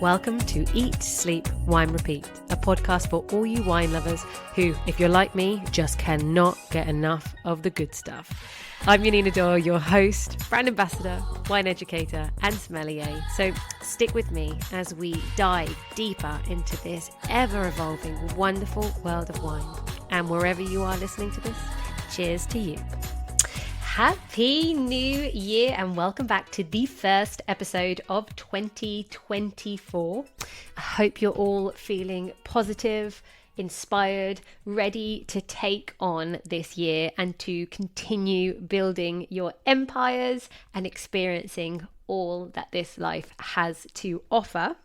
Welcome to Eat, Sleep, Wine, Repeat, a podcast for all you wine lovers who, if you're like me, just cannot get enough of the good stuff. I'm Yanina Dore, your host, brand ambassador, wine educator, and sommelier. So stick with me as we dive deeper into this ever-evolving, wonderful world of wine. And wherever you are listening to this, cheers to you. Happy New Year and welcome back to the first episode of 2024. I hope you're all feeling positive, inspired, ready to take on this year and to continue building your empires and experiencing all that this life has to offer.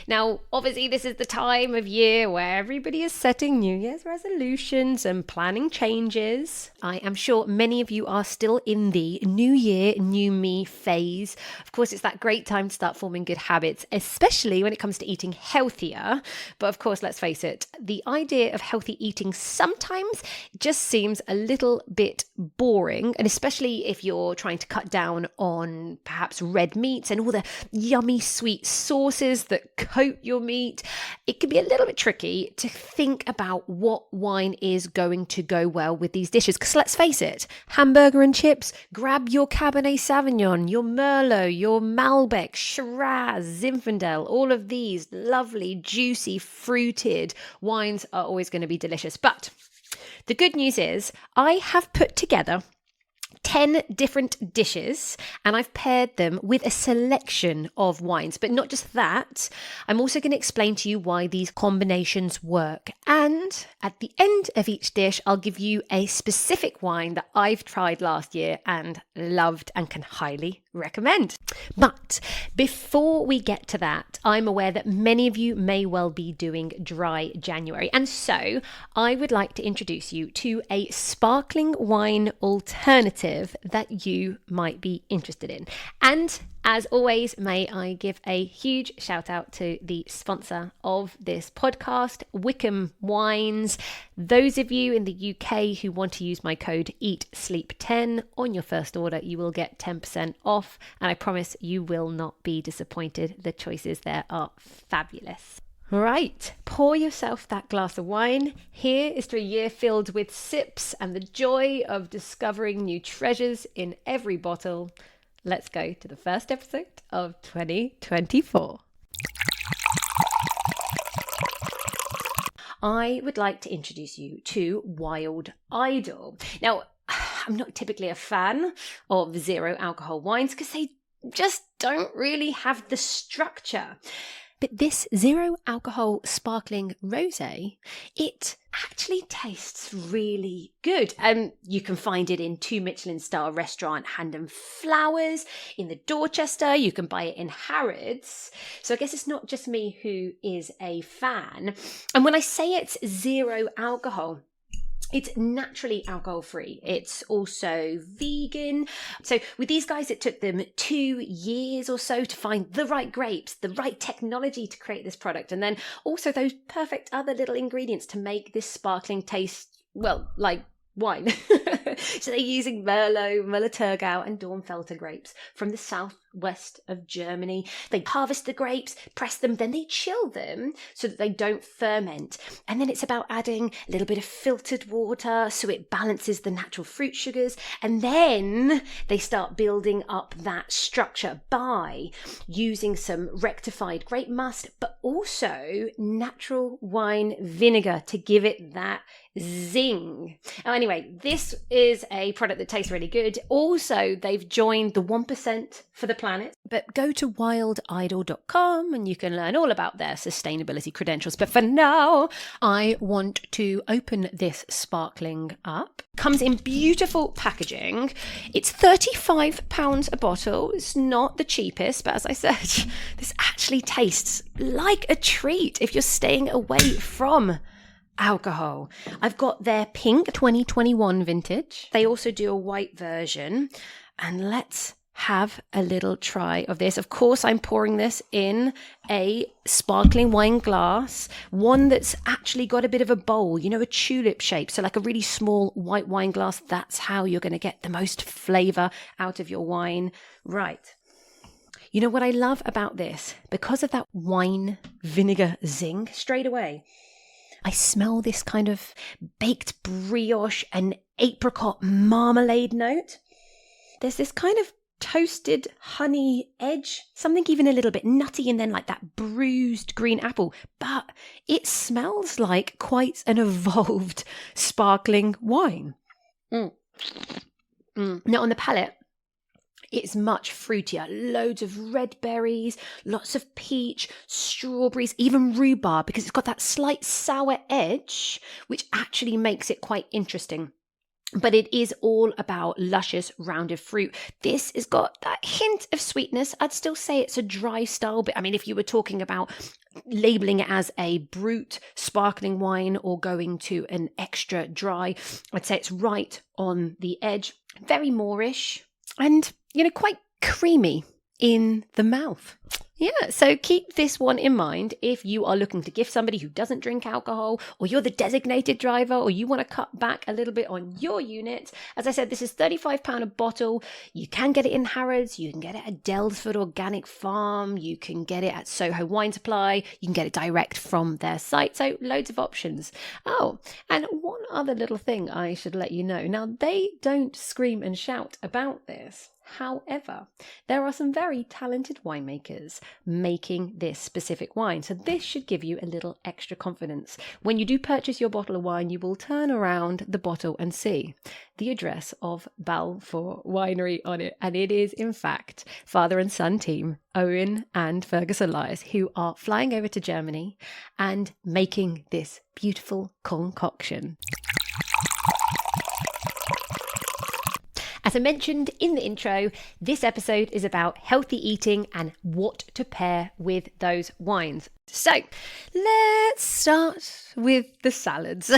Now, obviously, this is the time of year where everybody is setting New Year's resolutions and planning changes. I am sure many of you are still in the New Year, New Me phase. Of course, it's that great time to start forming good habits, especially when it comes to eating healthier. But of course, let's face it, the idea of healthy eating sometimes just seems a little bit boring, and especially if you're trying to cut down on perhaps red meats and all the yummy sweet sauces that coat your meat, it can be a little bit tricky to think about what wine is going to go well with these dishes. Because let's face it, hamburger and chips, grab your Cabernet Sauvignon, your Merlot, your Malbec, Shiraz, Zinfandel, all of these lovely, juicy, fruited wines are always going to be delicious. But the good news is I have put together 10 different dishes and I've paired them with a selection of wines. But not just that, I'm also going to explain to you why these combinations work. And at the end of each dish, I'll give you a specific wine that I've tried last year and loved and can highly recommend. But before we get to that, I'm aware that many of you may well be doing dry January. And so I would like to introduce you to a sparkling wine alternative that you might be interested in. And as always, may I give a huge shout out to the sponsor of this podcast, Wickham Wines. Those of you in the UK who want to use my code EATSLEEP10 on your first order, you will get 10% off. And I promise you will not be disappointed. The choices there are fabulous. Right, pour yourself that glass of wine. Here is to a year filled with sips and the joy of discovering new treasures in every bottle. Let's go to the first episode of 2024. I would like to introduce you to Wild Idol. Now, I'm not typically a fan of zero alcohol wines because they just don't really have the structure. But this zero alcohol sparkling rosé, it actually tastes really good. You can find it in 2 Michelin star restaurant Hand and Flowers in the Dorchester. You can buy it in Harrods. So I guess it's not just me who is a fan. And when I say it's zero alcohol, it's naturally alcohol-free. It's also vegan. So with these guys, it took them 2 years or so to find the right grapes, the right technology to create this product, and then also those perfect other little ingredients to make this sparkling taste, well, like wine. So they're using Merlot, Müller-Thurgau and Dornfelder grapes from the southwest of Germany. They harvest the grapes, press them, then they chill them so that they don't ferment. And then it's about adding a little bit of filtered water so it balances the natural fruit sugars. And then they start building up that structure by using some rectified grape must, but also natural wine vinegar to give it that zing. Oh, anyway, this is a product that tastes really good. Also, they've joined the 1% for the planet. But go to wildidol.com and you can learn all about their sustainability credentials. But for now, I want to open this sparkling up. Comes in beautiful packaging. It's £35 a bottle. It's not the cheapest, but as I said, this actually tastes like a treat if you're staying away from alcohol. I've got their pink 2021 vintage. They also do a white version. And let's have a little try of this. Of course, I'm pouring this in a sparkling wine glass, one that's actually got a bit of a bowl, you know, a tulip shape. So like a really small white wine glass. That's how you're going to get the most flavor out of your wine. Right. You know what I love about this? Because of that wine vinegar zing straight away, I smell this kind of baked brioche and apricot marmalade note. There's this kind of toasted honey edge, something even a little bit nutty, and then like that bruised green apple. But it smells like quite an evolved sparkling wine. Now on the palate, it's much fruitier, loads of red berries, lots of peach, strawberries, even rhubarb, because it's got that slight sour edge, which actually makes it quite interesting. But it is all about luscious, rounded fruit. This has got that hint of sweetness. I'd still say it's a dry style, but I mean, if you were talking about labeling it as a brut sparkling wine or going to an extra dry, I'd say it's right on the edge. Very moreish and, quite creamy in the mouth. Yeah, so keep this one in mind if you are looking to gift somebody who doesn't drink alcohol, or you're the designated driver, or you want to cut back a little bit on your unit. As I said, this is £35 a bottle. You can get it in Harrods, you can get it at Delsford Organic Farm, you can get it at Soho Wine Supply, you can get it direct from their site, so loads of options. Oh, and one other little thing I should let you know. Now, they don't scream and shout about this. However, there are some very talented winemakers making this specific wine. So this should give you a little extra confidence. When you do purchase your bottle of wine, you will turn around the bottle and see the address of Balfour Winery on it. And it is, in fact, father and son team, Owen and Fergus Elias, who are flying over to Germany and making this beautiful concoction. As I mentioned in the intro, this episode is about healthy eating and what to pair with those wines. So let's start with the salads.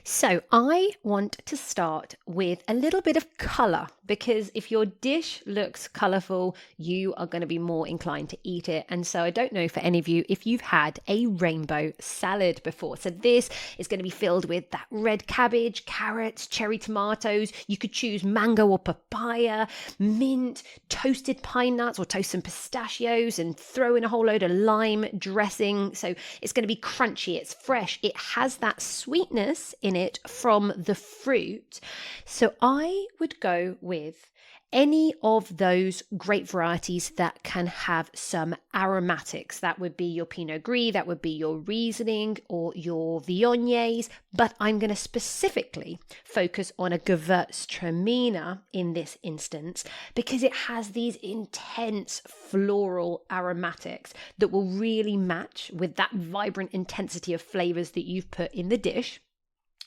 So I want to start with a little bit of colour, because if your dish looks colourful, you are going to be more inclined to eat it. And so I don't know for any of you if you've had a rainbow salad before. So this is going to be filled with that red cabbage, carrots, cherry tomatoes. You could choose mango or papaya, mint, toasted pine nuts or toast some pistachios, and throw in a whole load of lime dressing. So it's going to be crunchy, it's fresh, it has that sweetness in it from the fruit. So I would go with any of those grape varieties that can have some aromatics. That would be your Pinot Gris, that would be your Riesling or your Viogniers, but I'm going to specifically focus on a Gewürztraminer in this instance because it has these intense floral aromatics that will really match with that vibrant intensity of flavors that you've put in the dish.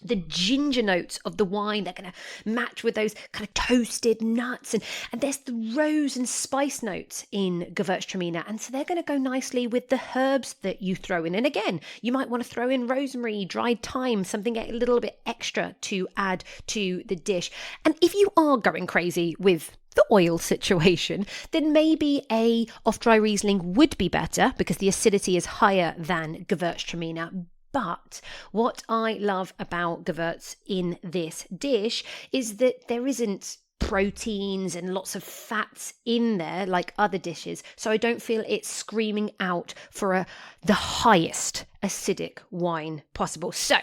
The ginger notes of the wine, they're going to match with those kind of toasted nuts. And there's the rose and spice notes in Gewürztraminer. And so they're going to go nicely with the herbs that you throw in. And again, you might want to throw in rosemary, dried thyme, something a little bit extra to add to the dish. And if you are going crazy with the oil situation, then maybe a off-dry Riesling would be better because the acidity is higher than Gewürztraminer. But what I love about Gewürz in this dish is that there isn't proteins and lots of fats in there like other dishes. So I don't feel it's screaming out for the highest acidic wine possible. So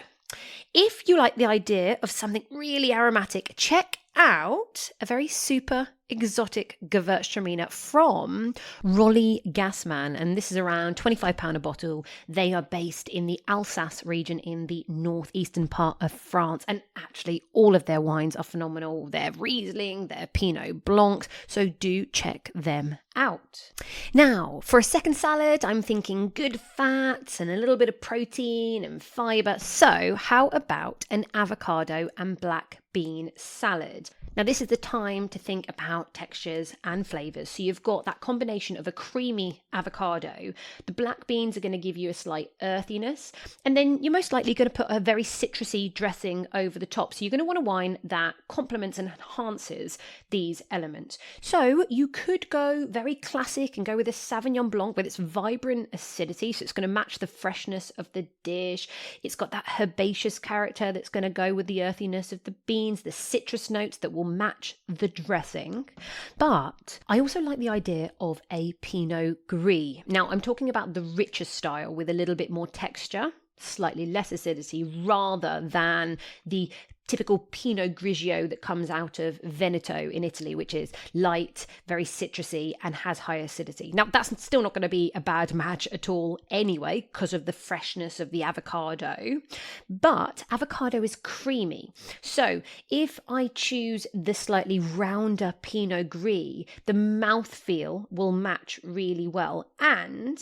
if you like the idea of something really aromatic, check out a very super exotic Gewürztraminer from Rolly Gassman, and this is around £25 a bottle. They are based in the Alsace region in the northeastern part of France, and actually all of their wines are phenomenal. Their Riesling, their Pinot Blancs, so do check them out. Now, for a second salad, I'm thinking good fats and a little bit of protein and fibre. So how about an avocado and black bean salad? Now, this is the time to think about textures and flavours. So you've got that combination of a creamy avocado. The black beans are going to give you a slight earthiness. And then you're most likely going to put a very citrusy dressing over the top. So you're going to want a wine that complements and enhances these elements. So you could go very classic and go with a Sauvignon Blanc with its vibrant acidity. So it's going to match the freshness of the dish. It's got that herbaceous character that's going to go with the earthiness of the beans, the citrus notes that will will match the dressing. But I also like the idea of a Pinot Gris. Now, I'm talking about the richer style with a little bit more texture, slightly less acidity, rather than the typical Pinot Grigio that comes out of Veneto in Italy, which is light, very citrusy, and has high acidity. Now, that's still not going to be a bad match at all anyway, because of the freshness of the avocado. But avocado is creamy. So if I choose the slightly rounder Pinot Gris, the mouthfeel will match really well. And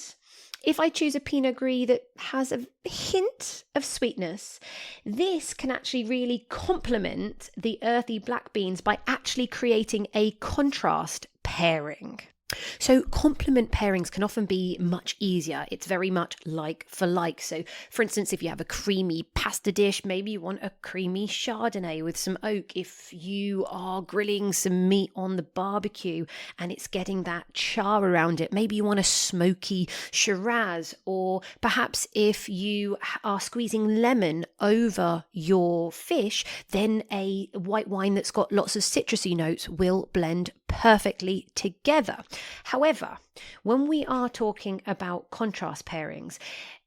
if I choose a Pinot Gris that has a hint of sweetness, this can actually really complement the earthy black beans by actually creating a contrast pairing. So complement pairings can often be much easier. It's very much like for like. So for instance, if you have a creamy pasta dish, maybe you want a creamy Chardonnay with some oak. If you are grilling some meat on the barbecue and it's getting that char around it, maybe you want a smoky Shiraz. Or perhaps if you are squeezing lemon over your fish, then a white wine that's got lots of citrusy notes will blend perfectly together. However, when we are talking about contrast pairings,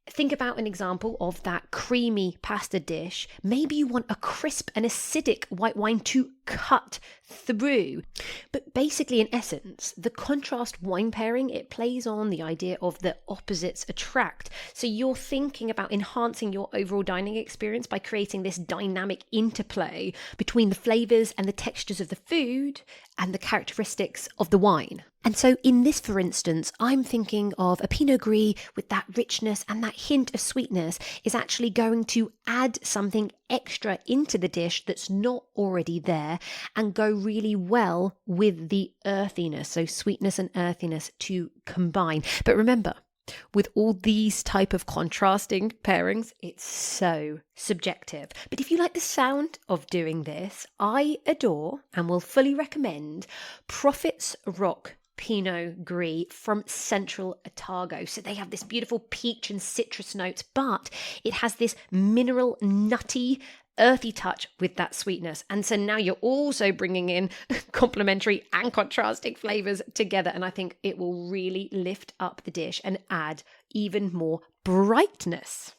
think about an example of that creamy pasta dish. Maybe you want a crisp and acidic white wine to cut through. But basically, in essence, the contrast wine pairing, it plays on the idea of the opposites attract. So you're thinking about enhancing your overall dining experience by creating this dynamic interplay between the flavors and the textures of the food and the characteristics of the wine. And so in this, for instance, I'm thinking of a Pinot Gris with that richness and that hint of sweetness is actually going to add something extra into the dish that's not already there and go really well with the earthiness. So sweetness and earthiness to combine. But remember, with all these type of contrasting pairings, it's so subjective. But if you like the sound of doing this, I adore and will fully recommend Prophet's Rock Pinot Gris from Central Otago. So they have this beautiful peach and citrus notes, but it has this mineral, nutty, earthy touch with that sweetness. And so now you're also bringing in complementary and contrasting flavors together. And I think it will really lift up the dish and add even more brightness.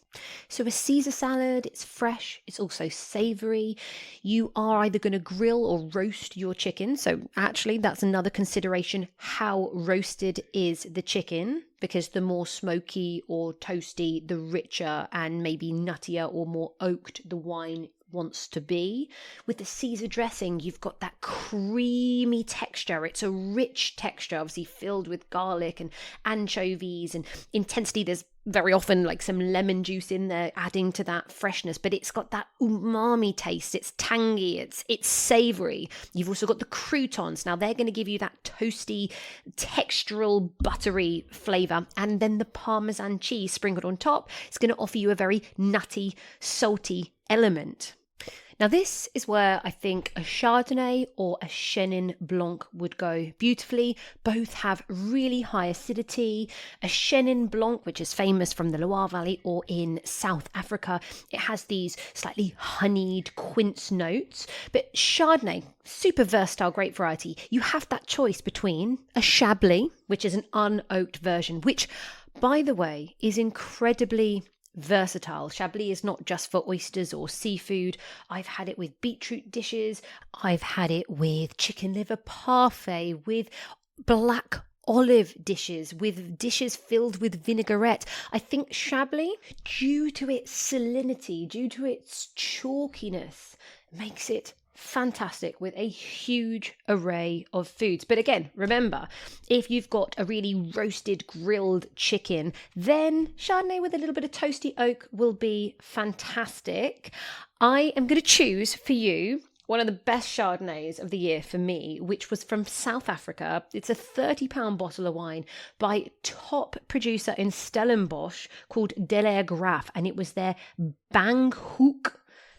So a Caesar salad, it's fresh, it's also savory. You are either going to grill or roast your chicken. So actually that's another consideration, how roasted is the chicken, because the more smoky or toasty, the richer and maybe nuttier or more oaked the wine wants to be. With the Caesar dressing, you've got that creamy texture. It's a rich texture, obviously filled with garlic and anchovies and intensity. There's very often like some lemon juice in there adding to that freshness, but it's got that umami taste. It's tangy, it's savory. You've also got the croutons. Now they're going to give you that toasty, textural, buttery flavor. And then the Parmesan cheese sprinkled on top is going to offer you a very nutty, salty element. Now this is where I think a Chardonnay or a Chenin Blanc would go beautifully. Both have really high acidity. A Chenin Blanc, which is famous from the Loire Valley or in South Africa, it has these slightly honeyed quince notes. But Chardonnay, super versatile, great variety. You have that choice between a Chablis, which is an unoaked version, which, by the way, is incredibly versatile. Chablis is not just for oysters or seafood. I've had it with beetroot dishes. I've had it with chicken liver parfait, with black olive dishes, with dishes filled with vinaigrette. I think Chablis, due to its salinity, due to its chalkiness, makes it fantastic with a huge array of foods. But again, remember, if you've got a really roasted grilled chicken, then Chardonnay with a little bit of toasty oak will be fantastic. I am going to choose for you one of the best Chardonnays of the year for me, which was from South Africa. It's a £30 bottle of wine by top producer in Stellenbosch called Delagraaf, and it was their Banghoek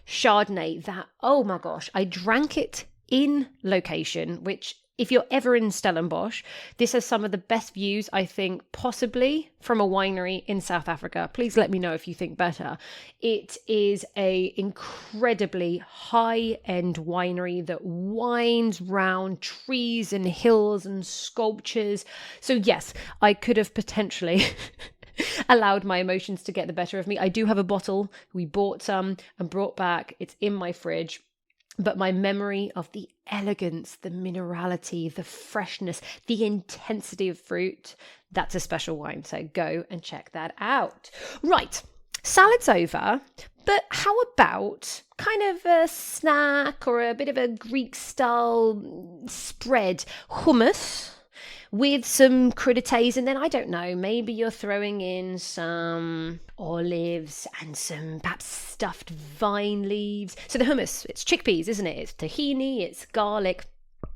Chardonnay that, oh my gosh, I drank it in location, which If you're ever in Stellenbosch, this has some of the best views, I think, possibly from a winery in South Africa. Please let me know if you think better. It is a incredibly high-end winery that winds round trees and hills and sculptures. So yes, I could have potentially allowed my emotions to get the better of me. I do have a bottle. We bought some and brought back. It's in my fridge. But my memory of the elegance, the minerality, the freshness, the intensity of fruit, that's a special wine. So go and check that out. Right, salad's over, but how about kind of a snack or a bit of a Greek style spread? Hummus with some crudités, and then I don't know, maybe you're throwing in some olives and some perhaps stuffed vine leaves. So the hummus, it's chickpeas, isn't it? It's tahini, it's garlic.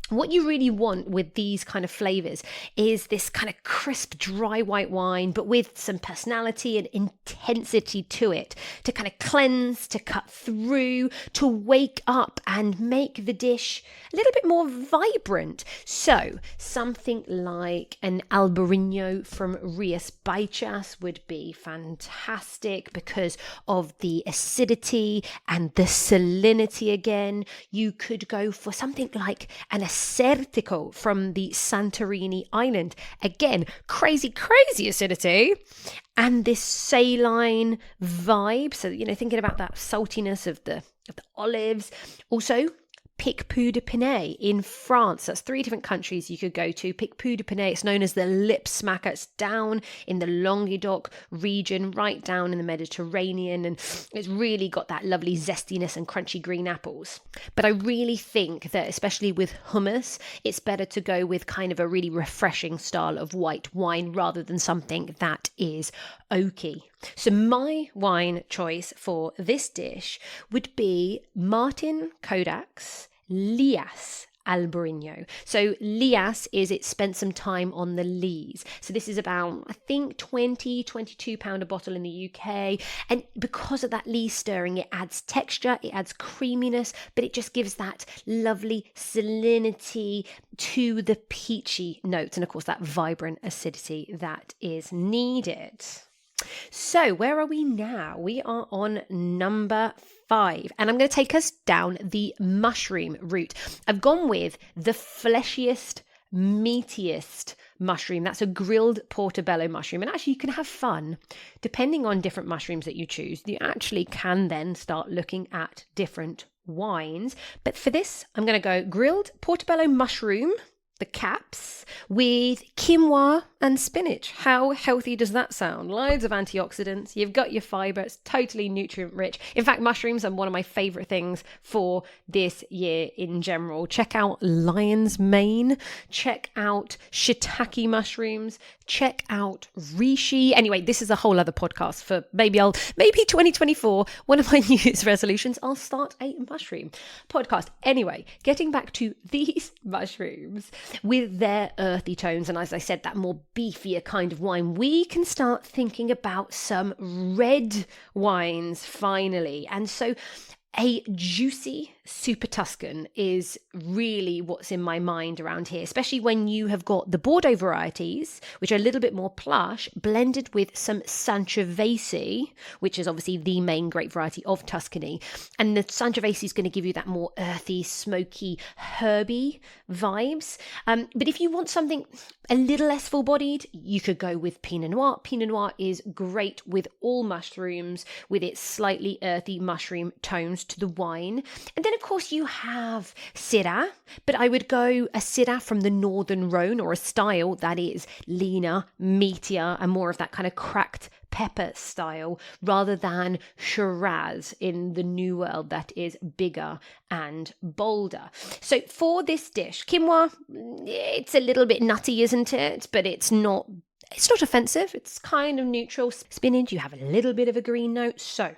What you really want with these kind of flavors is this kind of crisp, dry white wine, but with some personality and intensity to it, to kind of cleanse, to cut through, to wake up and make the dish a little bit more vibrant. So something like an Albarino from Rias Baixas would be fantastic because of the acidity and the salinity again. You could go for something like an Acertico from the Santorini island. Again, crazy acidity. And this saline vibe. So, thinking about that saltiness of the olives. Also, Picpoul de Pinet in France. That's 3 different countries you could go to. Picpoul de Pinet, it's known as the lip smacker. It's down in the Languedoc region, right down in the Mediterranean, and it's really got that lovely zestiness and crunchy green apples. But I really think that, especially with hummus, it's better to go with kind of a really refreshing style of white wine rather than something that is oaky. So my wine choice for this dish would be Martin Kodak's Lias Albarino. So Lias is it spent some time on the lees. So this is about, I think, £22 a bottle in the UK. And because of that lee stirring, it adds texture, it adds creaminess, but it just gives that lovely salinity to the peachy notes. And of course, that vibrant acidity that is needed. So where are we now? We are on number 5, and I'm going to take us down the mushroom route. I've gone with the fleshiest, meatiest mushroom. That's a grilled portobello mushroom, and actually you can have fun depending on different mushrooms that you choose. You actually can then start looking at different wines, but for this I'm going to go grilled portobello mushroom, the caps, with quinoa and spinach. How healthy does that sound? Loads of antioxidants. You've got your fiber. It's totally nutrient rich. In fact, mushrooms are one of my favorite things for this year in general. Check out lion's mane. Check out shiitake mushrooms. Check out reishi. Anyway, this is a whole other podcast for maybe 2024, one of my New Year's resolutions, I'll start a mushroom podcast. Anyway, getting back to these mushrooms with their earthy tones, and as I said, that more beefier kind of wine, we can start thinking about some red wines finally. And so a juicy Super Tuscan is really what's in my mind around here, especially when you have got the Bordeaux varieties, which are a little bit more plush, blended with some Sangiovese, which is obviously the main grape variety of Tuscany. And the Sangiovese is going to give you that more earthy, smoky, herby vibes. But if you want something a little less full-bodied, you could go with Pinot Noir. Pinot Noir is great with all mushrooms, with its slightly earthy mushroom tones to the wine. And then, of course, you have Syrah, but I would go a Syrah from the Northern Rhone, or a style that is leaner, meatier, and more of that kind of cracked pepper style, rather than Shiraz in the New World that is bigger and bolder. So for this dish, quinoa, it's a little bit nutty, isn't it? But it's not offensive. It's kind of neutral. Spinach, you have a little bit of a green note. So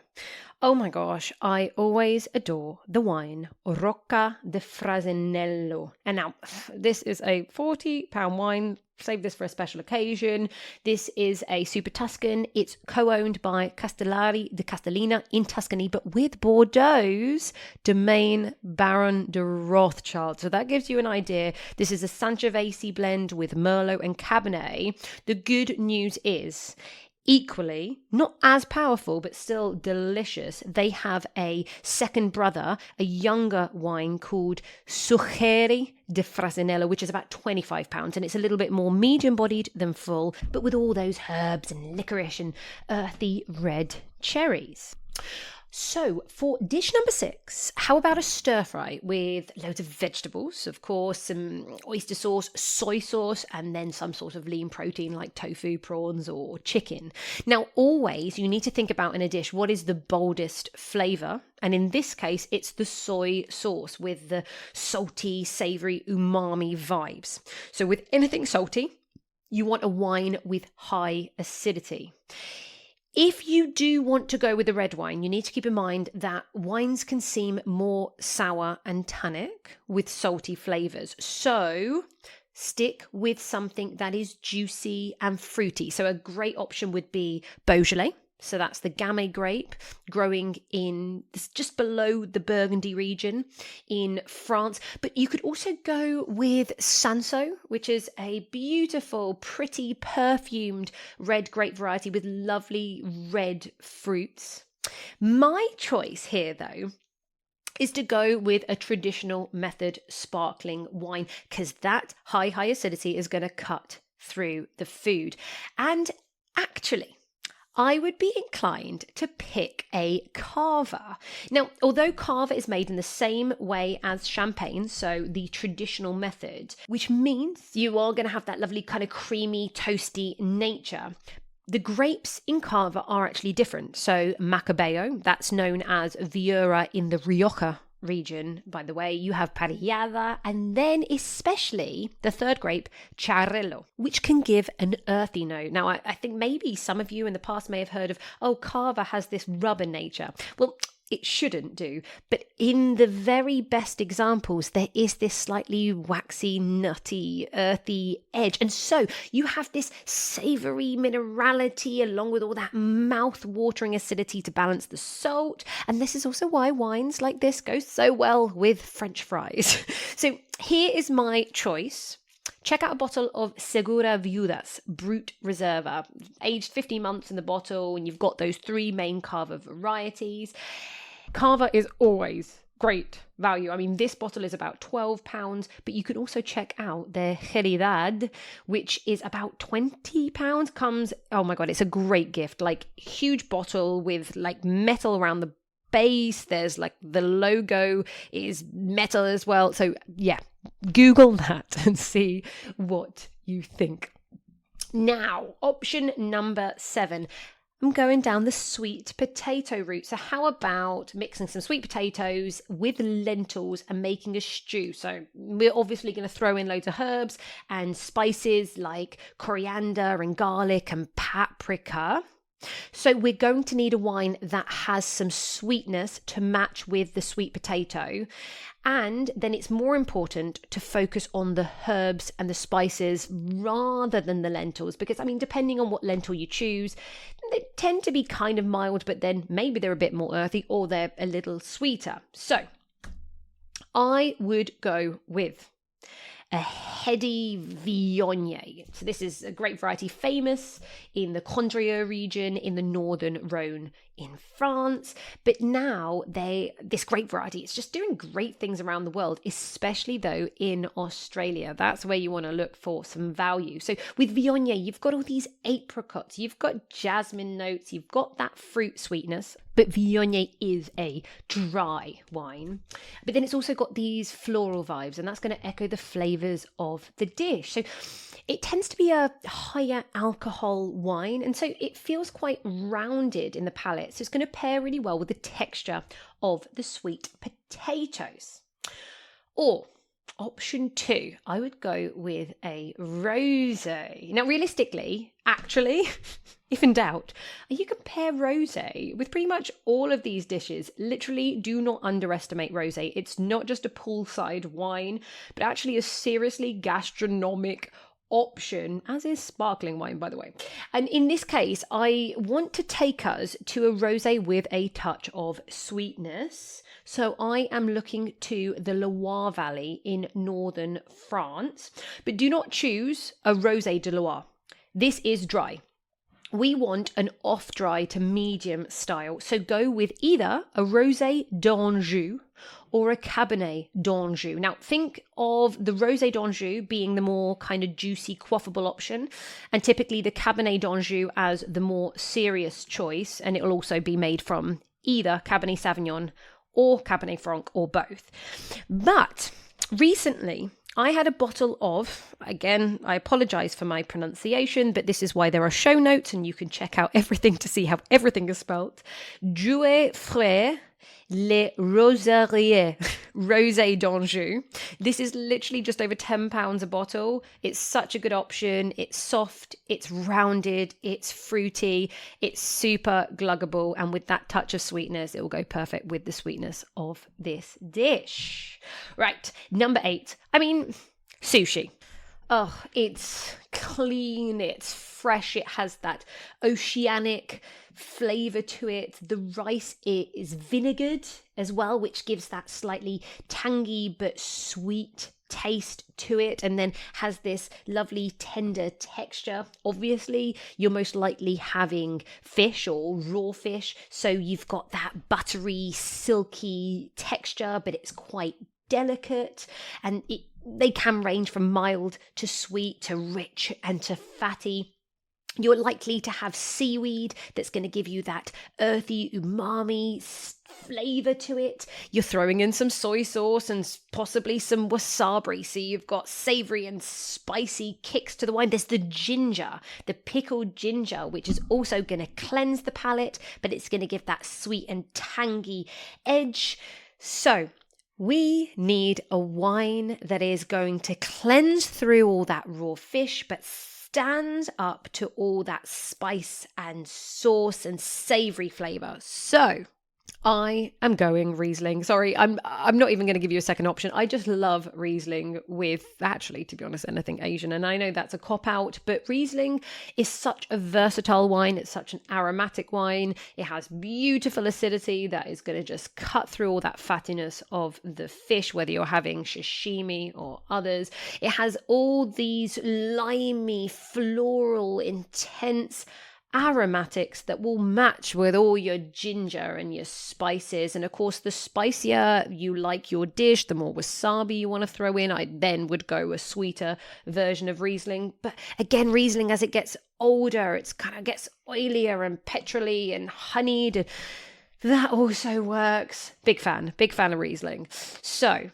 Oh my gosh, I always adore the wine Rocca di Frasinello. And now, this is a £40 wine. Save this for a special occasion. This is a Super Tuscan. It's co-owned by Castellari di Castellina in Tuscany, but with Bordeaux's domain Baron de Rothschild. So that gives you an idea. This is a Sangiovese blend with Merlot and Cabernet. The good news is, equally, not as powerful, but still delicious, they have a second brother, a younger wine called Succheri di Frasinello, which is about £25, and it's a little bit more medium-bodied than full, but with all those herbs and licorice and earthy red cherries. So for dish number 6, how about a stir fry with loads of vegetables, of course, some oyster sauce, soy sauce, and then some sort of lean protein like tofu, prawns, or chicken. Now, always you need to think about in a dish, what is the boldest flavour? And in this case, it's the soy sauce with the salty, savoury, umami vibes. So with anything salty, you want a wine with high acidity. If you do want to go with the red wine, you need to keep in mind that wines can seem more sour and tannic with salty flavours. So stick with something that is juicy and fruity. So a great option would be Beaujolais. So that's the Gamay grape growing in just below the Burgundy region in France. But you could also go with Sanso, which is a beautiful, pretty, perfumed red grape variety with lovely red fruits. My choice here, though, is to go with a traditional method sparkling wine, because that high acidity is going to cut through the food. And actually, I would be inclined to pick a cava. Now, although cava is made in the same way as champagne, so the traditional method, which means you are going to have that lovely kind of creamy, toasty nature, the grapes in cava are actually different. So Macabeo, that's known as Viura in the Rioja region, by the way, you have Parellada, and then especially the third grape, Charrello, which can give an earthy note. Now, I think maybe some of you in the past may have heard of, cava has this rubber nature. Well, it shouldn't do, but in the very best examples, there is this slightly waxy, nutty, earthy edge. And so you have this savoury minerality along with all that mouth-watering acidity to balance the salt. And this is also why wines like this go so well with French fries. So here is my choice. Check out a bottle of Segura Viudas Brut Reserva, aged 15 months in the bottle, and you've got those 3 main cava varieties. Cava is always great value. I mean, this bottle is about £12, but you can also check out their Geridad, which is about £20. Comes, oh my God, it's a great gift. Like, huge bottle with like metal around the base. There's like the logo is metal as well. So yeah, Google that and see what you think. Now, option number 7. I'm going down the sweet potato route. So how about mixing some sweet potatoes with lentils and making a stew? So we're obviously going to throw in loads of herbs and spices like coriander and garlic and paprika. So we're going to need a wine that has some sweetness to match with the sweet potato. And then it's more important to focus on the herbs and the spices rather than the lentils, because, I mean, depending on what lentil you choose, they tend to be kind of mild, but then maybe they're a bit more earthy or they're a little sweeter. So I would go with a heady Viognier. So this is a grape variety famous in the Condrieu region in the northern Rhone in France. But now this grape variety is just doing great things around the world, especially though in Australia. That's where you want to look for some value. So with Viognier, you've got all these apricots, you've got jasmine notes, you've got that fruit sweetness. But Viognier is a dry wine. But then it's also got these floral vibes, and that's going to echo the flavours of the dish. So it tends to be a higher alcohol wine, and so it feels quite rounded in the palate. So it's going to pair really well with the texture of the sweet potatoes. Or option 2, I would go with a rosé. Now, realistically, actually, if in doubt, you can pair rosé with pretty much all of these dishes. Literally, do not underestimate rosé. It's not just a poolside wine, but actually a seriously gastronomic option, as is sparkling wine, by the way. And in this case, I want to take us to a rosé with a touch of sweetness. So I am looking to the Loire Valley in northern France, but do not choose a rosé de Loire. This is dry. We want an off-dry to medium style. So go with either a rosé d'Anjou or a Cabernet d'Anjou. Now, think of the Rosé d'Anjou being the more kind of juicy, quaffable option, and typically the Cabernet d'Anjou as the more serious choice, and it will also be made from either Cabernet Sauvignon or Cabernet Franc or both. But recently, I had a bottle of, again, I apologize for my pronunciation, but this is why there are show notes and you can check out everything to see how everything is spelt. Jouet Frère Les Roseriers Rosé d'Anjou. This is literally just over £10 a bottle. It's such a good option. It's soft, it's rounded, it's fruity, it's super gluggable, and with that touch of sweetness, it will go perfect with the sweetness of this dish. Right, number 8. Sushi. Oh, it's clean, it's fresh, it has that oceanic flavor to it. The rice is vinegared as well, which gives that slightly tangy but sweet taste to it, and then has this lovely tender texture. Obviously, you're most likely having fish or raw fish, so you've got that buttery, silky texture, but it's quite delicate, and they can range from mild to sweet to rich and to fatty. You're likely to have seaweed that's going to give you that earthy umami flavor to it. You're throwing in some soy sauce and possibly some wasabi, so you've got savory and spicy kicks to the wine. There's the ginger, the pickled ginger, which is also going to cleanse the palate, but it's going to give that sweet and tangy edge. So we need a wine that is going to cleanse through all that raw fish, but stands up to all that spice and sauce and savory flavor. So I am going Riesling. Sorry, I'm not even going to give you a second option. I just love Riesling with, actually, to be honest, anything Asian. And I know that's a cop-out, but Riesling is such a versatile wine. It's such an aromatic wine. It has beautiful acidity that is going to just cut through all that fattiness of the fish, whether you're having sashimi or others. It has all these limey, floral, intense aromatics that will match with all your ginger and your spices. And of course, the spicier you like your dish, the more wasabi you want to throw in. I then would go a sweeter version of Riesling. But again, Riesling, as it gets older, it's kind of gets oilier and petrol-y and honeyed, and that also works. Big fan of Riesling. So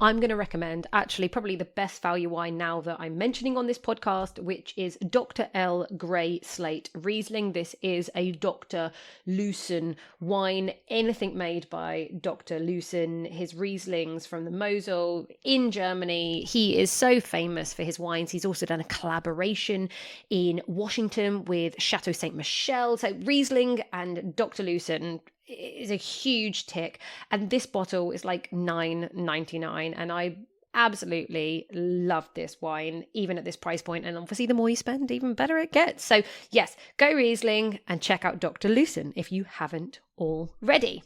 I'm going to recommend actually probably the best value wine now that I'm mentioning on this podcast, which is Dr. L. Grey Slate Riesling. This is a Dr. Lucen wine, anything made by Dr. Lucen. His Rieslings from the Mosel in Germany. He is so famous for his wines. He's also done a collaboration in Washington with Chateau Saint Michel. So Riesling and Dr. Lucen is a huge tick, and this bottle is like $9.99, and I absolutely love this wine even at this price point, and obviously the more you spend, even better it gets. So yes, go Riesling and check out Dr. Lucen if you haven't already.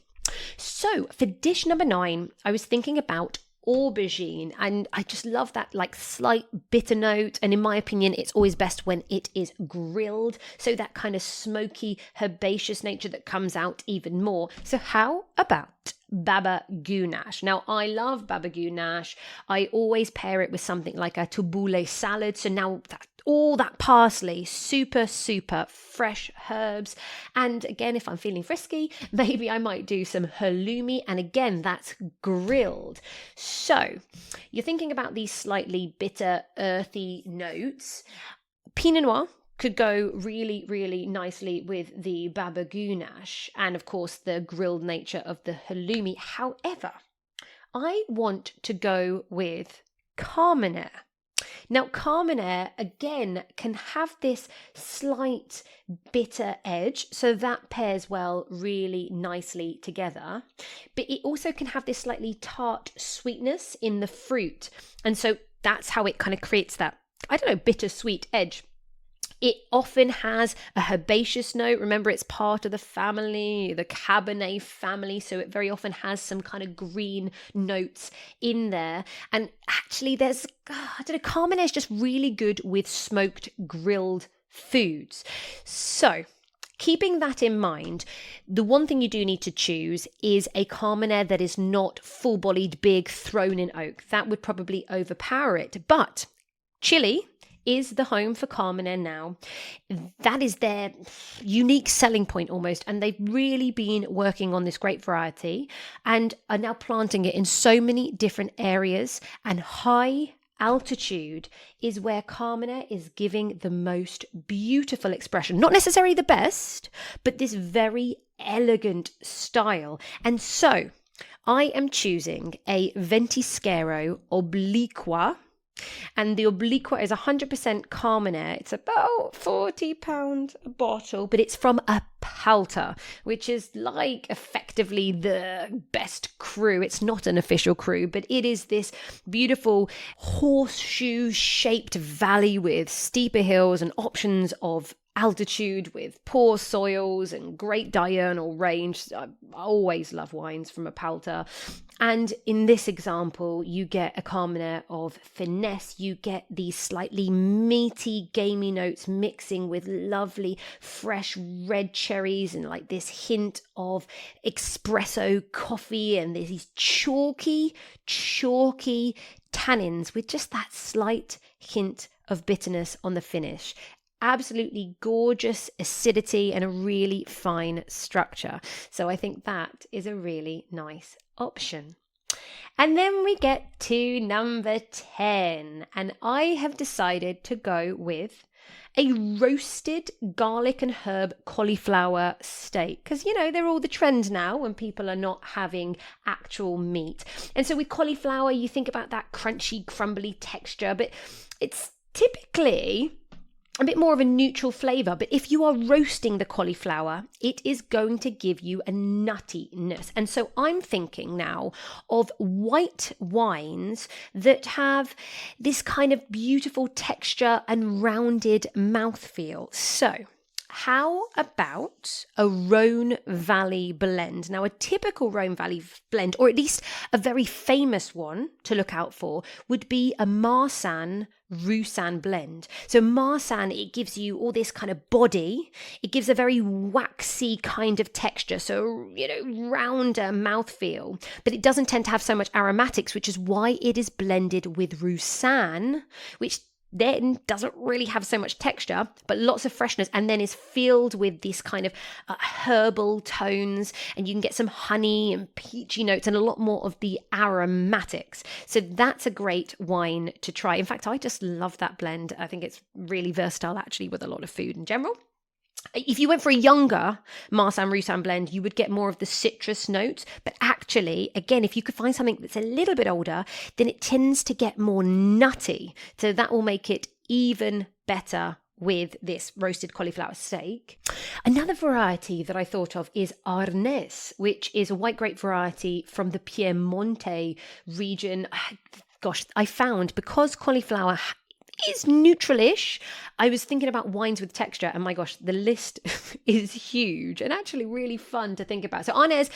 So for dish number 9, I was thinking about aubergine, and I just love that like slight bitter note, and in my opinion it's always best when it is grilled, so that kind of smoky herbaceous nature that comes out even more. So how about baba gounache? Now, I love baba gounache. I always pair it with something like a tabbouleh salad. So now that all that parsley, super fresh herbs. And again, if I'm feeling frisky, maybe I might do some halloumi. And again, that's grilled. So you're thinking about these slightly bitter, earthy notes. Pinot Noir could go really nicely with the baba gounache, and of course the grilled nature of the halloumi. However, I want to go with Carmenere. Now, Carmenere, again, can have this slight bitter edge, so that pairs well really nicely together. But it also can have this slightly tart sweetness in the fruit. And so that's how it kind of creates that, I don't know, bittersweet edge. It often has a herbaceous note. Remember, it's part of the family, the Cabernet family, so it very often has some kind of green notes in there. And actually, Carmenere is just really good with smoked grilled foods. So, keeping that in mind, the one thing you do need to choose is a Carmenere that is not full-bodied, big, thrown in oak. That would probably overpower it. But Chile is the home for Carmenere now. That is their unique selling point almost, and they've really been working on this great variety and are now planting it in so many different areas, and high altitude is where Carmenere is giving the most beautiful expression. Not necessarily the best, but this very elegant style. And so I am choosing a Ventisquero Obliqua. And the Obliqua is 100% Carmenere. It's about £40 a bottle, but it's from a Palta, which is like effectively the best cru. It's not an official cru, but it is this beautiful horseshoe-shaped valley with steeper hills and options of altitude with poor soils and great diurnal range. I always love wines from a Palta. And in this example, you get a Carmenere of finesse. You get these slightly meaty, gamey notes mixing with lovely fresh red cherries and like this hint of espresso coffee and these chalky tannins with just that slight hint of bitterness on the finish. Absolutely gorgeous acidity and a really fine structure. So I think that is a really nice option. And then we get to number 10, and I have decided to go with a roasted garlic and herb cauliflower steak, because they're all the trend now when people are not having actual meat. And so with cauliflower, you think about that crunchy, crumbly texture, but it's typically a bit more of a neutral flavour. But if you are roasting the cauliflower, it is going to give you a nuttiness. And so I'm thinking now of white wines that have this kind of beautiful texture and rounded mouthfeel. So how about a Rhone Valley blend? Now, a typical Rhone Valley blend, or at least a very famous one to look out for, would be a Marsanne Roussanne blend. So Marsanne, it gives you all this kind of body. It gives a very waxy kind of texture, so, rounder mouthfeel. But it doesn't tend to have so much aromatics, which is why it is blended with Roussanne, which then doesn't really have so much texture, but lots of freshness, and then is filled with this kind of herbal tones, and you can get some honey and peachy notes and a lot more of the aromatics. So that's a great wine to try. In fact, I just love that blend. I think it's really versatile actually with a lot of food in general. If you went for a younger Marsanne Roussanne blend, you would get more of the citrus notes. But actually, again, if you could find something that's a little bit older, then it tends to get more nutty. So that will make it even better with this roasted cauliflower steak. Another variety that I thought of is Arnese, which is a white grape variety from the Piemonte region. Gosh, I found because cauliflower is neutral-ish, I was thinking about wines with texture, and my gosh, the list is huge and actually really fun to think about. So Arnese,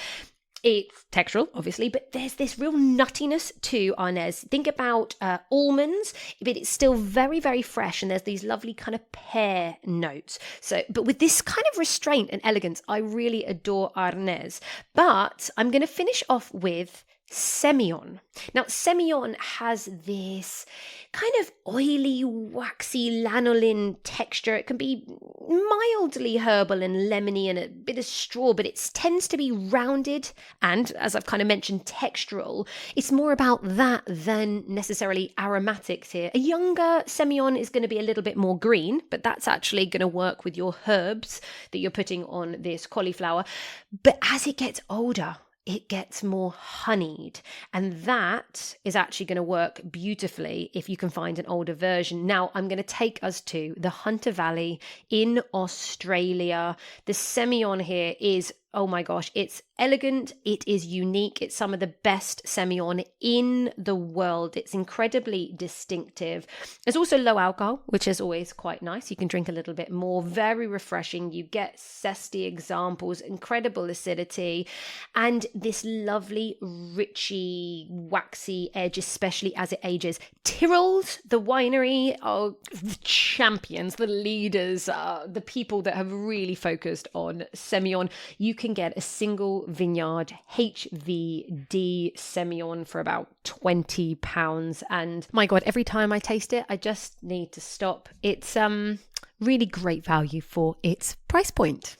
it's textural, obviously, but there's this real nuttiness to Arnese. Think about almonds, but it's still very, very fresh, and there's these lovely kind of pear notes. So, but with this kind of restraint and elegance, I really adore Arnese. But I'm going to finish off with Semillon. Now, Semillon has this kind of oily, waxy lanolin texture. It can be mildly herbal and lemony and a bit of straw, but it tends to be rounded and, as I've kind of mentioned, textural. It's more about that than necessarily aromatics here. A younger Semillon is going to be a little bit more green, but that's actually going to work with your herbs that you're putting on this cauliflower. But as it gets older, it gets more honeyed. And that is actually going to work beautifully if you can find an older version. Now, I'm going to take us to the Hunter Valley in Australia. The Semillon here is, oh my gosh, it's elegant, it is unique, it's some of the best Semillon in the world. It's incredibly distinctive. It's also low alcohol, which is always quite nice. You can drink a little bit more, very refreshing. You get zesty examples, incredible acidity, and this lovely, richy, waxy edge, especially as it ages. Tyrrell's, the winery, are the champions, the leaders, the people that have really focused on Semillon. You can get a single vineyard HVD Semillon for about £20. And my God, every time I taste it, I just need to stop. It's really great value for its price point.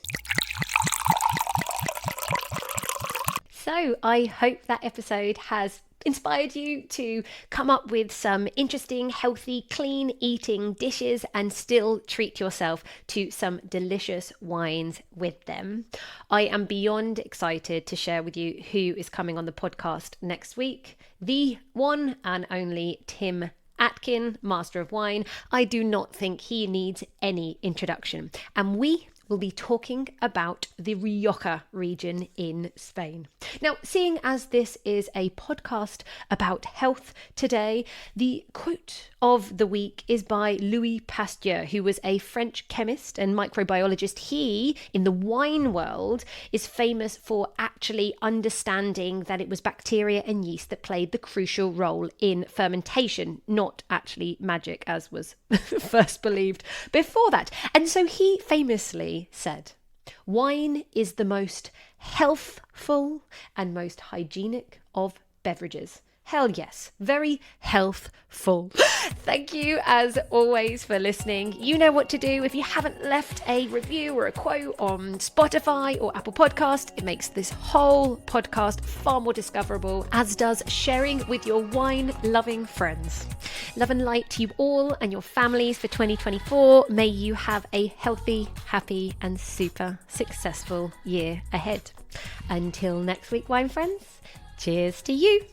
So I hope that episode has inspired you to come up with some interesting, healthy, clean eating dishes and still treat yourself to some delicious wines with them. I am beyond excited to share with you who is coming on the podcast next week. The one and only Tim Atkin, Master of Wine. I do not think he needs any introduction. And we will be talking about the Rioja region in Spain. Now, seeing as this is a podcast about health today, the quote of the week is by Louis Pasteur, who was a French chemist and microbiologist. He, in the wine world, is famous for actually understanding that it was bacteria and yeast that played the crucial role in fermentation, not actually magic, as was first believed before that. And so he famously said, "Wine is the most healthful and most hygienic of beverages." Hell yes, very healthful. Thank you as always for listening. You know what to do. If you haven't left a review or a quote on Spotify or Apple Podcast, it makes this whole podcast far more discoverable, as does sharing with your wine-loving friends. Love and light to you all and your families for 2024. May you have a healthy, happy, and super successful year ahead. Until next week, wine friends, cheers to you.